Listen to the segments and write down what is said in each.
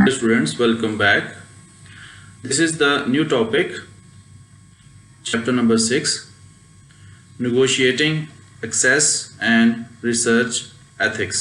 Dear students, welcome back. This is the new topic, chapter number 6, Negotiating Access and Research Ethics.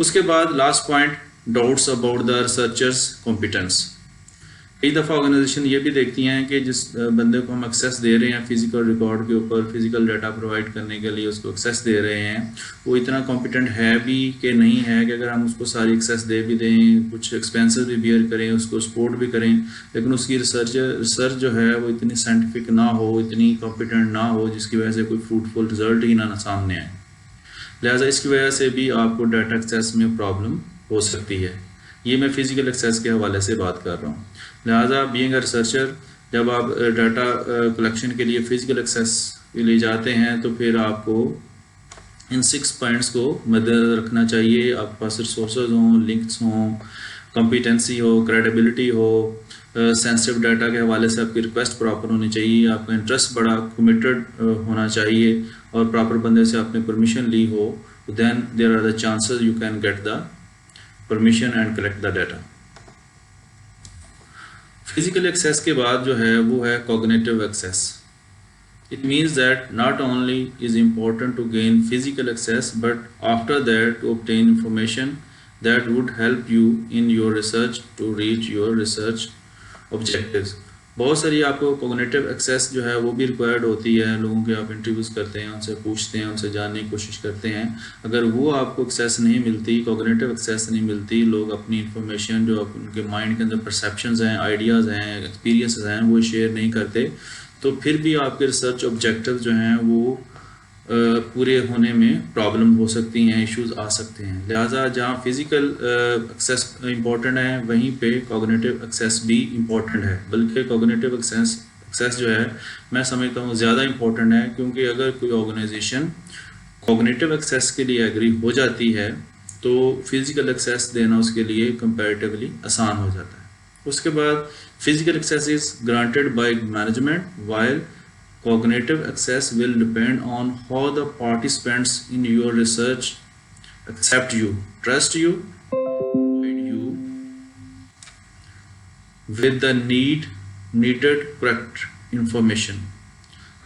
اس کے بعد last point, doubts about the researchers competence. کئی دفعہ organization یہ بھی دیکھتی ہیں کہ جس بندے کو ہم ایکسیس دے رہے ہیں فزیکل ریکارڈ کے اوپر، فزیکل ڈیٹا پرووائڈ کرنے کے لیے اس کو ایکسیس دے رہے ہیں، وہ اتنا کمپیٹنٹ ہے بھی کہ نہیں ہے کہ اگر ہم اس کو ساری ایکسیس دے بھی دیں، کچھ ایکسپینسز بھی بیئر کریں، اس کو سپورٹ بھی کریں، لیکن اس کی ریسرچ جو ہے وہ اتنی سائنٹیفک نہ ہو، اتنی کمپیٹنٹ نہ ہو، جس کی وجہ سے کوئی فروٹفل رزلٹ ہی نہ سامنے آئے. لہٰذا اس کی وجہ سے بھی آپ کو ڈیٹا ایکسیس میں پرابلم ہو سکتی ہے. یہ میں فزیکل ایکسیس کے حوالے سے بات کر رہا ہوں. لہٰذا بینگ اے ریسرچر، جب آپ ڈیٹا کلیکشن کے لیے فزیکل ایکسیس کے لیے جاتے ہیں تو پھر آپ کو ان 6 پوائنٹس کو مد نظر رکھنا چاہیے. آپ کے پاس ریسورسز ہوں، لنکس ہوں، کمپیٹنسی ہو، کریڈیبلٹی ہو، سینسٹیو ڈیٹا کے حوالے سے آپ کی ریکویسٹ پراپر ہونی چاہیے، آپ کا انٹرسٹ بڑا کمیٹڈ ہونا چاہیے، اور پراپر بندے سے آپ نے پرمیشن لی ہو. Then there are the chances you can get the permission and collect the data. Physical access کے بعد جو ہے وہ ہے cognitive access. It means that not only is important to gain physical access, but after that to obtain information that would help you in your research to reach your research objectives. بہت ساری آپ کو cognitive access جو ہے وہ بھی required ہوتی ہے. لوگوں کے آپ انٹرویوز کرتے ہیں، ان سے پوچھتے ہیں، ان سے جاننے کی کوشش کرتے ہیں. اگر وہ آپ کو ایکسیس نہیں ملتی، کوگنیٹو ایکسیس نہیں ملتی، لوگ اپنی انفارمیشن جو ان کے مائنڈ کے اندر پرسیپشنز ہیں، آئیڈیاز ہیں، ایکسپیرینسز ہیں، وہ شیئر نہیں کرتے، تو پھر بھی آپ کے ریسرچ آبجیکٹیو جو ہیں وہ پورے ہونے میں پرابلم ہو سکتی ہیں، ایشوز آ سکتے ہیں. لہٰذا جہاں فزیکل ایکسیس امپورٹنٹ ہے وہیں پہ کوگنیٹو ایکسیس بھی امپورٹنٹ ہے. بلکہ کوگنیٹو ایکسیس جو ہے میں سمجھتا ہوں زیادہ امپورٹنٹ ہے، کیونکہ اگر کوئی آرگنائزیشن کوگنیٹو ایکسیس کے لیے ایگری ہو جاتی ہے تو فزیکل ایکسیس دینا اس کے لیے کمپیریٹیولی آسان ہو جاتا ہے. اس کے بعد physical access is granted by management, while cognitive access will depend on how the participants in your research accept you, trust you, provide you with the needed correct information.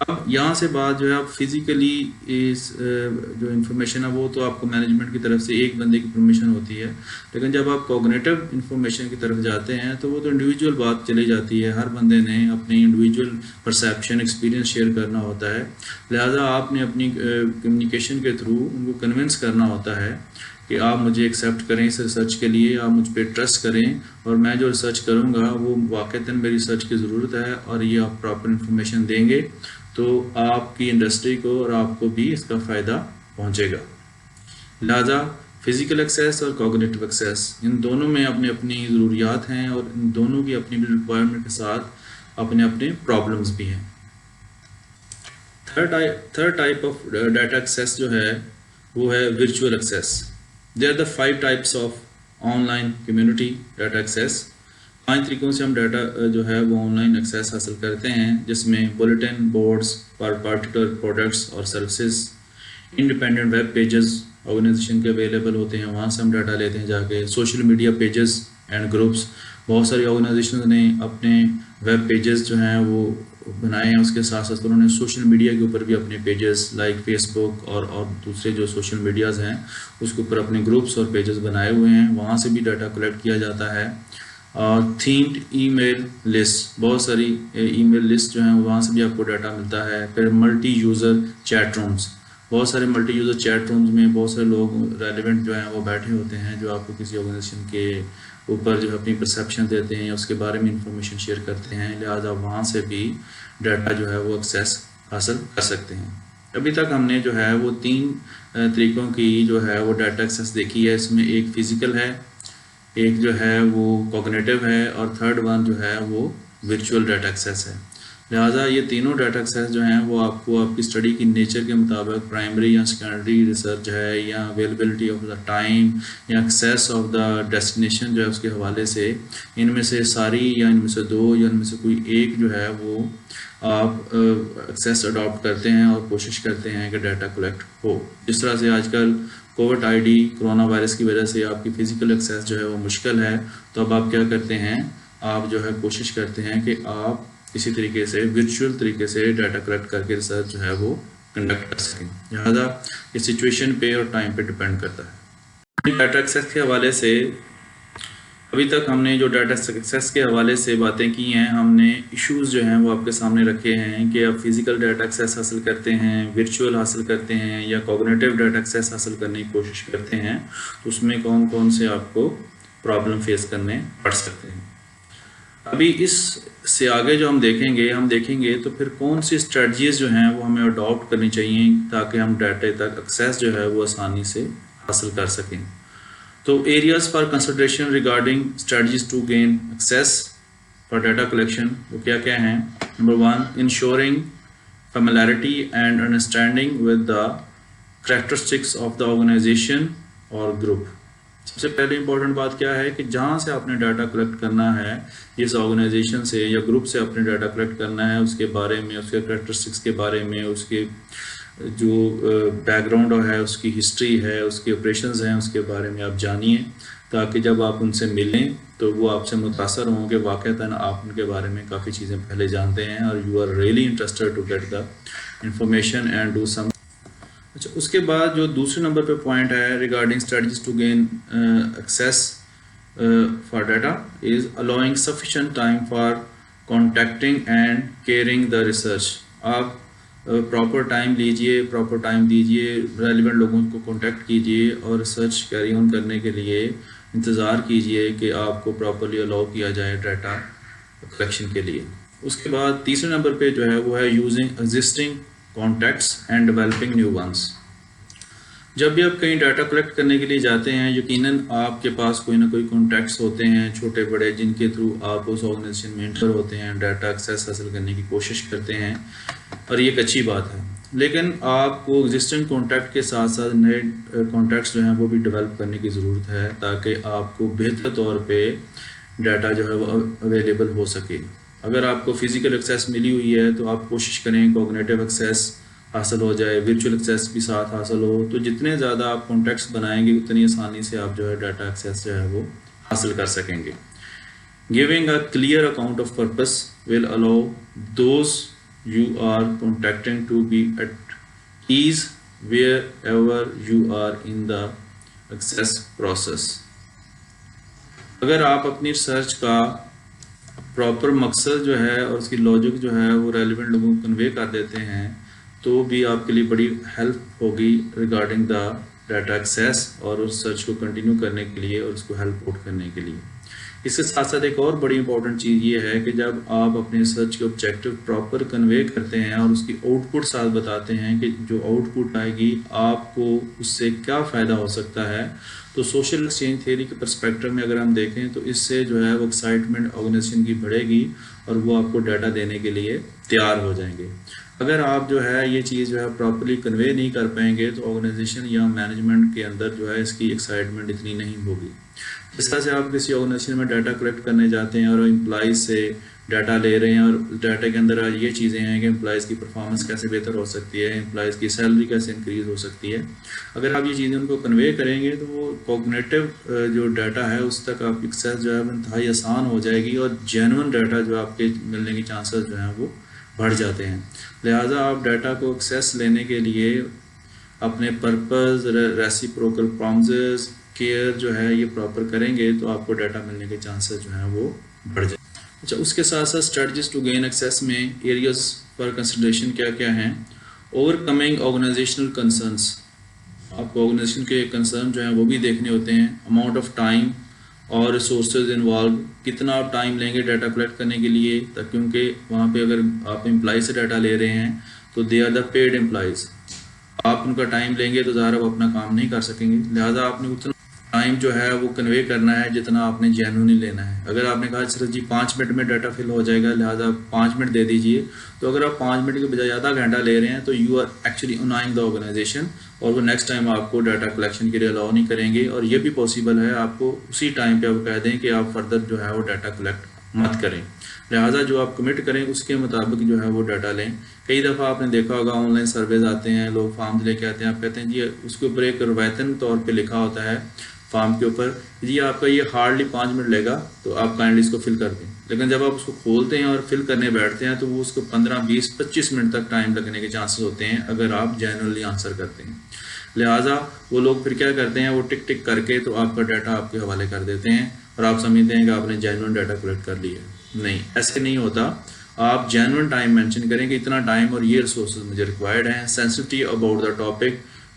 اب یہاں سے بات جو ہے آپ فزیکلی جو انفارمیشن ہے وہ تو آپ کو مینجمنٹ کی طرف سے ایک بندے کی پرمیشن ہوتی ہے، لیکن جب آپ کوگنیٹو انفارمیشن کی طرف جاتے ہیں تو وہ تو انڈیویجول بات چلی جاتی ہے. ہر بندے نے اپنی انڈیویجول پرسیپشن ایکسپیرینس شیئر کرنا ہوتا ہے. لہٰذا آپ نے اپنی کمیونیکیشن کے تھرو ان کو کنونس کرنا ہوتا ہے کہ آپ مجھے ایکسیپٹ کریں اس ریسرچ کے لیے، آپ مجھ پہ ٹرسٹ کریں، اور میں جو ریسرچ کروں گا وہ واقعتاً میری ریسرچ کی ضرورت ہے، اور یہ آپ پراپر انفارمیشن دیں گے تو آپ کی انڈسٹری کو اور آپ کو بھی اس کا فائدہ پہنچے گا. لہٰذا فزیکل ایکسیس اور کوگنیٹو ایکسیس ان دونوں میں اپنی اپنی ضروریات ہیں، اور ان دونوں کی اپنی ریکوائرمنٹ کے ساتھ اپنے اپنے پرابلمس بھی ہیں. Third type of data access جو ہے وہ ہے virtual access. They are the 5 types of online community data access. 5 طریقوں سے ہم ڈیٹا جو ہے وہ آن لائن ایکسیس حاصل کرتے ہیں، جس میں bulletin boards for particular products اور services, independent web pages organization کے اویلیبل ہوتے ہیں، وہاں سے ہم ڈیٹا لیتے ہیں جا کے. Social media pages and groups, بہت ساری آرگنائزیشنز نے اپنے ویب پیجز جو ہیں وہ بنائے ہیں، اس کے ساتھ ساتھ انہوں نے سوشل میڈیا کے اوپر بھی اپنے پیجز لائک فیس بک اور دوسرے جو سوشل میڈیاز ہیں اس کے اوپر اپنے گروپس اور پیجز بنائے ہوئے ہیں، وہاں سے بھی ڈیٹا کلیکٹ کیا جاتا ہے. تھیمڈ ای میل لسٹ، بہت ساری ای میل لسٹ جو ہیں وہاں سے بھی آپ کو ڈیٹا ملتا ہے. پھر ملٹی یوزر چیٹ رومز، بہت سارے ملٹی یوزر چیٹ رومز میں بہت سارے لوگ ریلیونٹ جو ہیں وہ بیٹھے ہوتے ہیں، جو آپ کو کسی آرگنائزیشن کے اوپر جو اپنی پرسیپشن دیتے ہیں یا اس کے بارے میں انفارمیشن شیئر کرتے ہیں. لہٰذا وہاں سے بھی ڈیٹا جو ہے وہ ایکسیس حاصل کر سکتے ہیں. ابھی تک ہم نے جو ہے وہ 3 طریقوں کی جو ہے وہ ڈیٹا ایکسیس دیکھی ہے. اس میں ایک فزیکل ہے، ایک جو ہے وہ کوگنیٹو ہے، اور تھرڈ ون جو ہے وہ ورچوئل ڈیٹا ایکسیس ہے. لہٰذا یہ تینوں ڈیٹا ایکسیس جو ہیں وہ آپ کو آپ کی اسٹڈی کی نیچر کے مطابق پرائمری یا سیکنڈری ریسرچ ہے، یا اویلیبلٹی آف دا ٹائم، یا ایکسیس آف دا ڈیسٹینیشن جو ہے اس کے حوالے سے ان میں سے ساری یا ان میں سے 2 یا ان میں سے کوئی ایک جو ہے وہ آپ ایکسیس اڈاپٹ کرتے ہیں اور کوشش کرتے ہیں کہ ڈیٹا کلیکٹ ہو. جس طرح سے آج کل Covid I D corona virus کی وجہ سے آپ کی فزیکل ایکسیس جو ہے وہ مشکل ہے، تو اب آپ کیا کرتے ہیں، آپ جو ہے کوشش کرتے ہیں کہ آپ اسی طریقے سے ورچوئل طریقے سے ڈیٹا کلیکٹ کر کے ریسرچ جو ہے وہ کنڈکٹ کر سکیں. لہٰذا یہ سچویشن پہ اور ٹائم پہ ڈپینڈ کرتا ہے. ڈیٹا ایکسیس کے حوالے سے ابھی تک ہم نے جو ڈیٹا ایکسیس کے حوالے سے باتیں کی ہیں، ہم نے ایشوز جو ہیں وہ آپ کے سامنے رکھے ہیں کہ آپ فزیکل ڈیٹا ایکسیس حاصل کرتے ہیں، ورچوئل حاصل کرتے ہیں یا کوگنیٹیو ڈیٹا ایکسیس حاصل کرنے کی کوشش کرتے ہیں، تو اس میں کون کون سے آپ کو پرابلم فیس کرنے پڑ سکتے ہیں۔ ابھی اس سے آگے جو ہم دیکھیں گے تو پھر کون سی اسٹریٹجیز جو ہیں وہ ہمیں اڈاپٹ کرنی چاہیے تاکہ ہم ڈیٹا تک ایکسیس جو ہے وہ آسانی سے حاصل کر سکیں۔ تو areas for consideration regarding strategies to gain access for data collection وہ کیا کیا ہیں؟ Number 1، ensuring familiarity and understanding with the characteristics of the organization اور گروپ۔ سب سے پہلے امپورٹنٹ بات کیا ہے کہ جہاں سے آپ نے ڈیٹا کلیکٹ کرنا ہے، جس آرگنائزیشن سے یا گروپ سے آپ نے ڈیٹا کلیکٹ کرنا ہے، اس کے بارے میں، اس کے کریکٹرسٹکس کے بارے میں، اس کے جو بیک گراؤنڈ ہے، اس کی ہسٹری ہے، اس کے آپریشنز ہیں، اس کے بارے میں آپ جانیے تاکہ جب آپ ان سے ملیں تو وہ آپ سے متاثر ہوں کہ واقعتاً آپ ان کے بارے میں کافی چیزیں پہلے جانتے ہیں اور you are really interested to get the information and do some. اچھا، اس کے بعد جو دوسرے نمبر پہ پوائنٹ ہے regarding strategies to gain access for data as allowing sufficient time for contacting and caring the research. آپ پراپر ٹائم لیجئے، پراپر ٹائم دیجئے، ریلیونٹ لوگوں کو کانٹیکٹ کیجئے اور ریسرچ کیری آن کرنے کے لیے انتظار کیجئے کہ آپ کو پراپرلی الاؤ کیا جائے ڈیٹا کلیکشن کے لیے۔ اس کے بعد تیسرے نمبر پہ جو ہے وہ ہے using existing contacts and developing new ones. جب بھی آپ کہیں ڈیٹا کلیکٹ کرنے کے لیے جاتے ہیں، یقیناً آپ کے پاس کوئی نہ کوئی کانٹیکٹس ہوتے ہیں چھوٹے بڑے، جن کے تھرو آپ اس آرگنائزیشن میں انٹر ہوتے ہیں، ڈیٹا ایکسیس حاصل کرنے کی کوشش کرتے ہیں، اور یہ ایک اچھی بات ہے۔ لیکن آپ کو ایگزسٹنگ کانٹیکٹ کے ساتھ ساتھ نئے کانٹیکٹس جو ہیں وہ بھی ڈیولپ کرنے کی ضرورت ہے تاکہ آپ کو بہتر طور پہ ڈیٹا جو ہے وہ اویلیبل ہو سکے۔ اگر آپ کو فزیکل ایکسیس ملی ہوئی ہے تو آپ کوشش کریں کوگنیٹیو ایکسیس حاصل ہو جائے، ورچوئل ایکسیس بھی ساتھ حاصل ہو، تو جتنے زیادہ آپ کانٹیکٹس بنائیں گے اتنی آسانی سے آپ جو ہے ڈیٹا ایکسیس جو ہے وہ حاصل کر سکیں گے۔ Giving a clear account of purpose will allow those you are contacting to be at ease wherever you are in the access process۔ اگر آپ اپنی ریسرچ کا پراپر مقصد جو ہے اور اس کی لاجک جو ہے وہ ریلیونٹ لوگوں کو کنوے کر دیتے ہیں تو بھی آپ کے لیے بڑی ہیلپ ہوگی ریگارڈنگ دا ڈیٹا ایکسیس اور اس ریسرچ کو کنٹینیو کرنے کے لیے اور اس کو ہیلپ آؤٹ کرنے کے لیے۔ اس کے ساتھ ساتھ ایک اور بڑی امپورٹنٹ چیز یہ ہے کہ جب آپ اپنے ریسرچ کے آبجیکٹو پراپر کنوے کرتے ہیں اور اس کی آؤٹ پٹ ساتھ بتاتے ہیں کہ جو آؤٹ پٹ آئے گی آپ کو اس سے کیا فائدہ ہو سکتا ہے، تو سوشل ایکسچینج تھیوری کے پرسپیکٹو میں اگر ہم دیکھیں تو اس سے جو ہے وہ ایکسائٹمنٹ آرگنائزیشن کی بڑھے گی اور وہ آپ کو ڈیٹا دینے کے لیے تیار ہو جائیں گے۔ اگر آپ جو ہے یہ چیز جو ہے پراپرلی کنوے نہیں کر پائیں گے تو آرگنائزیشن یا مینجمنٹ کے اندر جو ہے اس کی ایکسائٹمنٹ اتنی نہیں ہوگی۔ جس طرح سے آپ کسی آرگنائزیشن میں ڈیٹا کلیکٹ کرنے جاتے ہیں اور امپلائیز سے ڈیٹا لے رہے ہیں اور ڈیٹا کے اندر یہ چیزیں ہیں کہ امپلائیز کی پرفارمنس کیسے بہتر ہو سکتی ہے، امپلائیز کی سیلری کیسے انکریز ہو سکتی ہے، اگر آپ یہ چیزیں ان کو کنوے کریں گے تو وہ کوگنیٹیو جو ڈیٹا ہے اس تک آپ کی ایکسیس جو ہے انتہائی آسان ہو جائے گی اور جینون ڈیٹا جو آپ کے ملنے کی چانسز جو ہیں وہ بڑھ جاتے ہیں۔ لہٰذا آپ ڈیٹا کو ایکسیس لینے کے لیے اپنے پرپز، ریسیپروکل پرومسز، کیئر جو ہے یہ پراپر کریں گے تو آپ کو ڈیٹا ملنے کے چانسز جو ہیں وہ بڑھ جائیں۔ اچھا، اس کے ساتھ ساتھ اسٹریٹجیز ٹو گین ایکسیس میں ایریاز فار کنسیڈریشن کیا کیا ہیں؟ اوور کمنگ آرگنائزیشنل کنسرنس، آپ کو آرگنائزیشن کے کنسرن جو ہیں وہ بھی دیکھنے ہوتے ہیں۔ اماؤنٹ آف ٹائم اور ریسورسز انوالو، کتنا آپ ٹائم لیں گے ڈیٹا کلیکٹ کرنے کے لیے، کیونکہ وہاں پہ اگر آپ امپلائی سے ڈیٹا لے رہے ہیں تو they are the paid employees, آپ ان کا ٹائم لیں گے تو ظاہر آپ اپنا کام نہیں کر سکیں گے، لہٰذا آپ نے اتنا ٹائم جو ہے وہ کنوے کرنا ہے جتنا آپ نے جینوئنلی لینا ہے۔ اگر آپ نے کہا سر جی 5 منٹ میں ڈیٹا فل ہو جائے گا لہٰذا 5 منٹ دے دیجئے، تو اگر آپ 5 منٹ کے بجائے آدھا گھنٹہ لے رہے ہیں تو you are actually annoying the organization, اور وہ نیکسٹ ٹائم آپ کو ڈیٹا کلیکشن کے لیے الاؤ نہیں کریں گے، اور یہ بھی پاسبل ہے آپ کو اسی ٹائم پہ آپ کہہ دیں کہ آپ فردر جو ہے وہ ڈیٹا کلیکٹ مت کریں، لہٰذا جو آپ کمٹ کریں اس کے مطابق جو ہے وہ ڈیٹا لیں۔ کئی دفعہ آپ نے دیکھا ہوگا آن لائن سرویز آتے ہیں، لوگ فارمز لے کے آتے ہیں، آپ کہتے ہیں جی اس کے اوپر ایک روایتاً طور پہ لکھا ہوتا ہے فارم کے اوپر جی آپ کا یہ ہارڈلی 5 منٹ لے گا تو آپ کائنڈلی اس کو فل کر دیں، لیکن جب آپ اس کو کھولتے ہیں اور فل کرنے بیٹھتے ہیں تو وہ اس کو 15 20 25 منٹ تک ٹائم لگنے کے چانسز ہوتے ہیں اگر آپ جینرلی آنسر کرتے ہیں۔ لہٰذا وہ لوگ پھر کیا کرتے ہیں، وہ ٹک ٹک کر کے تو آپ کا ڈیٹا آپ کے حوالے کر دیتے ہیں اور آپ سمجھتے ہیں کہ آپ نے جینوئن ڈیٹا کلیکٹ کر لیا۔ نہیں، ایسے نہیں ہوتا۔ آپ جینوئن ٹائم مینشن کریں کہ اتنا ٹائم اور یہ ریسورسز مجھے ریکوائرڈ ہیں۔ سینسٹیوٹی اباؤٹ دا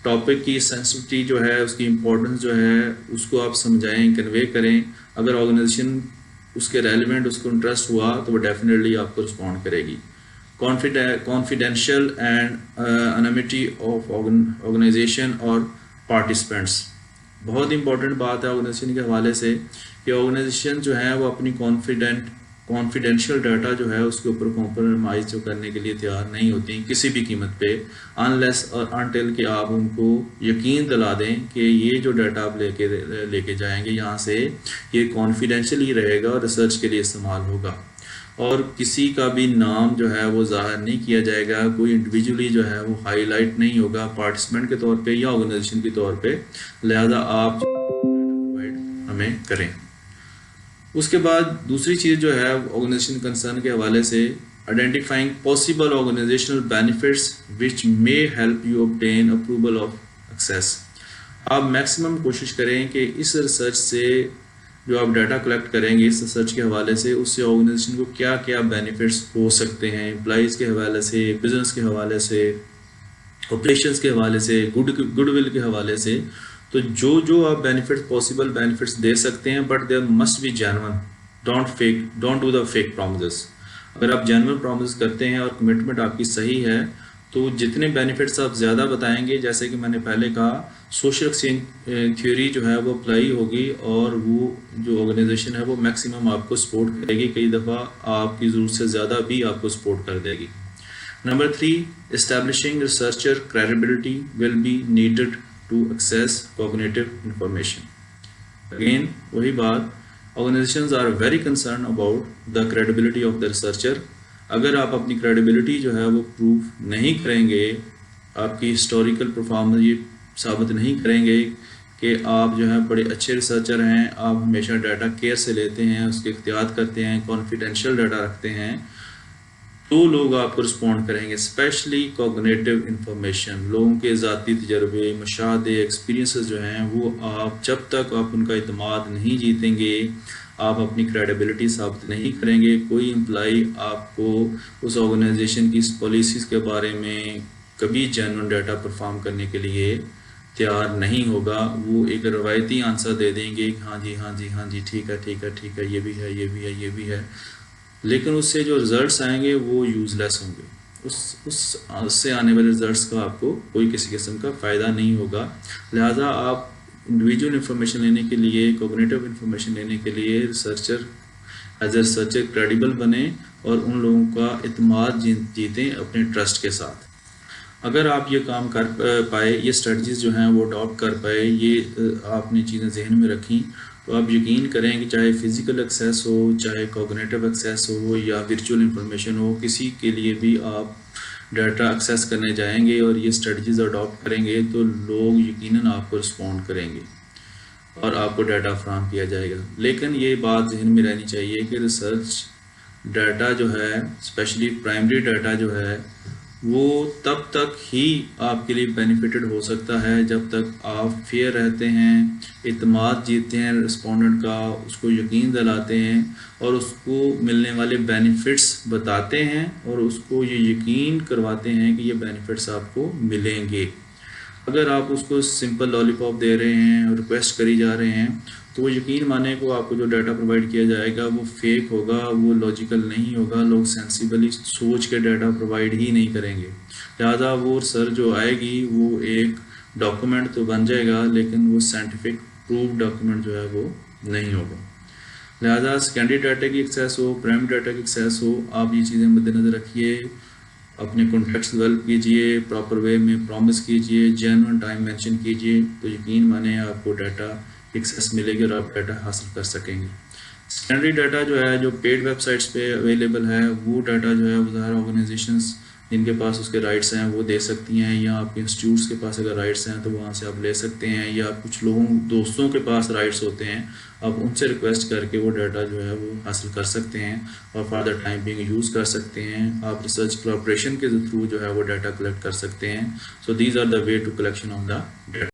ٹاپک کی سینسٹیوٹی جو ہے، اس کی امپورٹنس جو ہے اس کو آپ سمجھائیں، کنوے کریں۔ اگر آرگنائزیشن اس کے ریلیونٹ، اس کو انٹرسٹ ہوا تو وہ ڈیفینیٹلی آپ کو رسپونڈ کرے گی۔ کانفیڈینشیل اینڈ انیمٹی آف آرگنائزیشن اور پارٹیسپینٹس، بہت امپورٹنٹ بات ہے آرگنائزیشن کے حوالے سے کہ آرگنائزیشن جو ہے وہ اپنی کانفیڈینشیل ڈیٹا جو ہے اس کے اوپر کمپرومائز جو کرنے کے لیے تیار نہیں ہوتی کسی بھی قیمت پہ، انلیس اور انٹل کہ آپ ان کو یقین دلا دیں کہ یہ جو ڈیٹا آپ لے کے جائیں گے یہاں سے، یہ کانفیڈینشیل ہی رہے گا اور ریسرچ کے لیے استعمال ہوگا، اور کسی کا بھی نام جو ہے وہ ظاہر نہیں کیا جائے گا، کوئی انڈیویجولی جو ہے وہ ہائی لائٹ نہیں ہوگا پارٹیسپینٹ کے طور پہ یا آرگنائزیشن کے طور پہ۔ لہذا آپ ہمیں کریں۔ اس کے بعد دوسری چیز جو ہے آرگنائزیشن کنسرن کے حوالے سے، identifying possible organizational benefits which may help you obtain approval of access. آپ میکسیمم کوشش کریں کہ اس ریسرچ سے جو آپ ڈیٹا کلیکٹ کریں گے اس ریسرچ کے حوالے سے، اس سے آرگنائزیشن کو کیا کیا بینیفٹس ہو سکتے ہیں، امپلائیز کے حوالے سے، بزنس کے حوالے سے، آپریشنس کے حوالے سے، گڈ ول کے حوالے سے۔ تو جو آپ بینیفٹس، پاسبل بینیفٹس دے سکتے ہیں، but there must be genuine, don't do the fake promises. اگر آپ جینون پرومسز کرتے ہیں اور کمٹمنٹ آپ کی صحیح ہے تو جتنے بینیفٹس آپ زیادہ بتائیں گے، جیسے کہ میں نے پہلے کہا، سوشل ایکسچینج تھیوری جو ہے وہ اپلائی ہوگی اور وہ جو آرگنائزیشن ہے وہ میکسیمم آپ کو سپورٹ کرے گی، کئی دفعہ آپ کی ضرورت سے زیادہ بھی آپ کو سپورٹ کر دے گی۔ Number 3، establishing researcher credibility will be needed to access cognitive information. Again وہی بات، organizations are very concern about the credibility of the researcher. اگر آپ اپنی کریڈیبلٹی جو ہے وہ پروف نہیں کریں گے، آپ کی ہسٹوریکل پرفارمنس یہ ثابت نہیں کریں گے کہ آپ جو ہے بڑے اچھے ریسرچر ہیں، آپ ہمیشہ ڈیٹا کیئر سے لیتے ہیں، اس کے احتیاط کرتے ہیں، کانفیڈینشیل ڈیٹا رکھتے ہیں، تو لوگ آپ کو رسپونڈ کریں گے۔ اسپیشلی کوگنیٹو انفارمیشن، لوگوں کے ذاتی تجربے، مشاہدے، ایکسپیرینسز جو ہیں وہ آپ جب تک آپ ان کا اعتماد نہیں جیتیں گے، آپ اپنی کریڈیبلٹی ثابت نہیں کریں گے۔ کوئی امپلائی آپ کو اس آرگنائزیشن کی پالیسیز کے بارے میں کبھی جینوئن ڈیٹا پرفارم کرنے کے لیے تیار نہیں ہوگا۔ وہ ایک روایتی آنسر دے دیں گے کہ ہاں جی ہاں جی ہاں جی ٹھیک ہے ٹھیک ہے ٹھیک ہے، یہ بھی ہے یہ بھی ہے یہ بھی ہے، لیکن اس سے جو ریزلٹس آئیں گے وہ یوز لیس ہوں گے۔ اس سے آنے والے ریزلٹس کا آپ کو کوئی کسی قسم کا فائدہ نہیں ہوگا۔ لہٰذا آپ انڈیویجول انفارمیشن لینے کے لیے، کوگنیٹو انفارمیشن لینے کے لیے researcher as a researcher credible بنیں اور ان لوگوں کا اعتماد جیتیں اپنے ٹرسٹ کے ساتھ۔ اگر آپ یہ کام کر پائے، یہ اسٹریٹجیز جو ہیں وہ اڈاپٹ کر پائے، یہ آپ نے چیزیں ذہن میں رکھیں، تو آپ یقین کریں کہ چاہے فزیکل ایکسیس ہو، چاہے کوگنیٹو ایکسیس ہو یا ورچوئل انفارمیشن ہو، کسی کے لیے بھی آپ ڈیٹا ایکسیس کرنے جائیں گے اور یہ اسٹریٹجیز اڈاپٹ کریں گے تو لوگ یقیناً آپ کو رسپونڈ کریں گے اور آپ کو ڈیٹا فراہم کیا جائے گا۔ لیکن یہ بات ذہن میں رہنی چاہیے کہ ریسرچ ڈیٹا جو ہے، اسپیشلی پرائمری ڈیٹا جو ہے، وہ تب تک ہی آپ کے لیے بینیفیٹڈ ہو سکتا ہے جب تک آپ فیئر رہتے ہیں، اعتماد جیتتے ہیں رسپونڈنٹ کا، اس کو یقین دلاتے ہیں اور اس کو ملنے والے بینیفٹس بتاتے ہیں اور اس کو یہ یقین کرواتے ہیں کہ یہ بینیفٹس آپ کو ملیں گے۔ اگر آپ اس کو سمپل لالی پاپ دے رہے ہیں اور ریکویسٹ کری جا رہے ہیں تو وہ یقین مانے کو آپ کو جو ڈیٹا پرووائڈ کیا جائے گا وہ فیک ہوگا، وہ لاجیکل نہیں ہوگا، لوگ سینسیبلی سوچ کے ڈیٹا پرووائڈ ہی نہیں کریں گے۔ لہٰذا وہ ریسرچ جو آئے گی وہ ایک ڈاکومنٹ تو بن جائے گا لیکن وہ سائنٹیفک پروف ڈاکومنٹ جو ہے وہ نہیں ہوگا۔ لہٰذا سیکنڈری ڈیٹا کی ایکسیس ہو، پرائمری ڈیٹا کی ایکسیس ہو، آپ یہ چیزیں مد نظر رکھیے، اپنے کانٹیکٹس ڈیولپ کیجئے، پراپر وے میں پرومس کیجئے، جینوئن ٹائم مینشن کیجئے، تو یقین مانیں آپ کو ڈیٹا ایکسیس ملے گی اور آپ ڈیٹا حاصل کر سکیں گے۔ سیکنڈری ڈیٹا جو ہے جو پیڈ ویب سائٹس پہ اویلیبل ہے، وہ ڈیٹا جو ہے وہ ظاہر آرگنائزیشنز جن کے پاس اس کے رائٹس ہیں وہ دے سکتی ہیں، یا آپ کے انسٹیٹیوٹس کے پاس اگر رائٹس ہیں تو وہاں سے آپ لے سکتے ہیں، یا کچھ لوگوں دوستوں کے پاس رائٹس ہوتے ہیں، آپ ان سے ریکویسٹ کر کے وہ ڈیٹا جو ہے وہ حاصل کر سکتے ہیں اور for the time being use کر سکتے ہیں. آپ ریسرچ کوآپریشن کے تھرو جو ہے وہ ڈیٹا کلیکٹ کر سکتے ہیں. So these are the way to collection of the data.